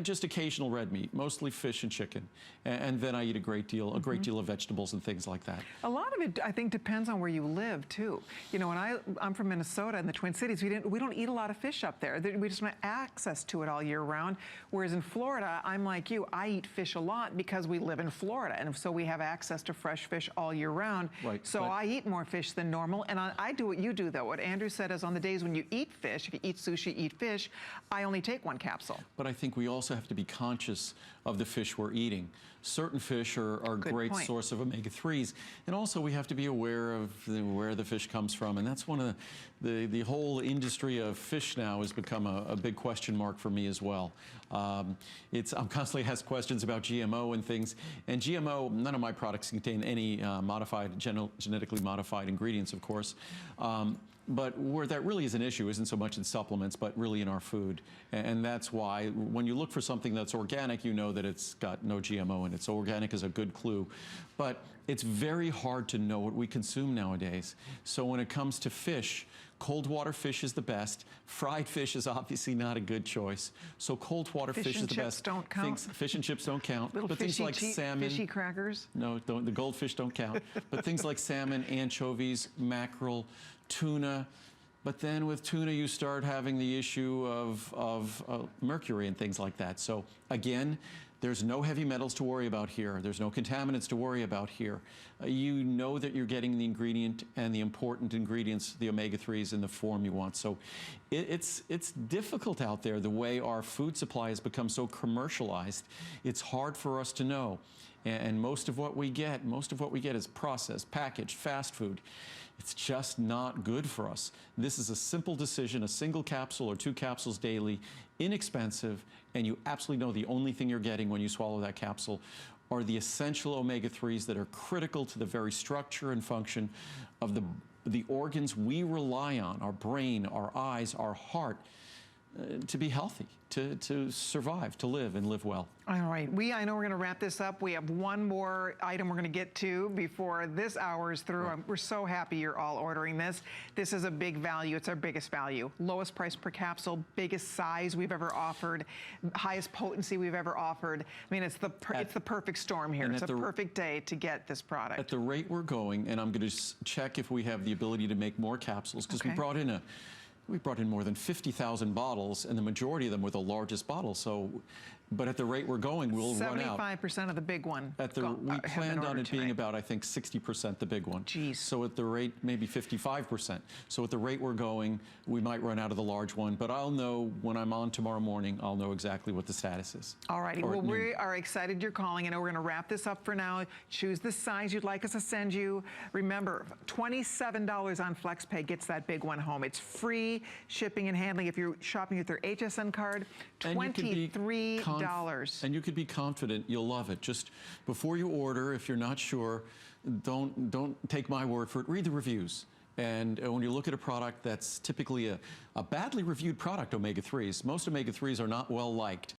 just occasional red meat, mostly fish and chicken. And then I eat a great deal of vegetables and things like that. A lot of it, I think, depends on where you live, too. You know, I'm from Minnesota in the Twin Cities. We don't eat a lot of fish up there. We just don't have access to it all year round. Whereas in Florida, I'm like you. I eat fish a lot because we live in Florida. And so we have access to fresh fish all year round. Right, so I eat more fish than normal. And I do what you do, though. What Andrew said is on the days when you eat fish, if you eat sushi, eat fish, I only take 1 capsule. But I think we also have to be conscious of the fish we're eating. Certain fish are a great source of omega-3s, and also we have to be aware of where the fish comes from, and that's one of the whole industry of fish now has become a big question mark for me as well. I'm constantly asked questions about GMO and things, and GMO, none of my products contain any genetically modified ingredients, of course. But where that really is an issue isn't so much in supplements, but really in our food. And that's why when you look for something that's organic, you know that it's got no GMO in it. So organic is a good clue. But it's very hard to know what we consume nowadays. So when it comes to fish, cold water fish is the best. Fried fish is obviously not a good choice. So cold water fish is the best. Fish and chips don't count? Fish and chips don't count. Little but things like salmon. Fishy crackers? No, the goldfish don't count. But things like salmon, anchovies, mackerel, tuna. But then with tuna, you start having the issue of mercury and things like that. So again, there's no heavy metals to worry about here. There's no contaminants to worry about here. You know that you're getting the ingredient and the important ingredients, the omega-3s, in the form you want. So it's difficult out there, the way our food supply has become so commercialized. It's hard for us to know. And most of what we get is processed, packaged, fast food. It's just not good for us. This is a simple decision, a single capsule or 2 capsules daily, inexpensive, and you absolutely know the only thing you're getting when you swallow that capsule are the essential omega-3s that are critical to the very structure and function of the organs we rely on, our brain, our eyes, our heart, to be healthy, to survive, to live and live well. All right, I know we're going to wrap this up. We have one more item we're going to get to before this hour is through. Right. We're so happy you're all ordering this. This is a big value. It's our biggest value. Lowest price per capsule, biggest size we've ever offered, highest potency we've ever offered. I mean, it's the perfect storm here. It's a perfect day to get this product. At the rate we're going, and I'm going to check if we have the ability to make more capsules, because we brought in more than 50,000 bottles, and the majority of them were the largest bottles. So But at the rate we're going, we'll run out. 75% of the big one. We planned on it being about, I think, 60% the big one. Jeez. So at the rate, maybe 55%. So at the rate we're going, we might run out of the large one. But I'll know when I'm on tomorrow morning, I'll know exactly what the status is. All righty. Well, we are excited you're calling, and we're going to wrap this up for now. Choose the size you'd like us to send you. Remember, $27 on FlexPay gets that big one home. It's free shipping and handling if you're shopping with your HSN card. $23. And you could be confident you'll love it. Just before you order, if you're not sure, don't take my word for it. Read the reviews. And when you look at a product that's typically a badly reviewed product, omega-3s, most omega-3s are not well liked.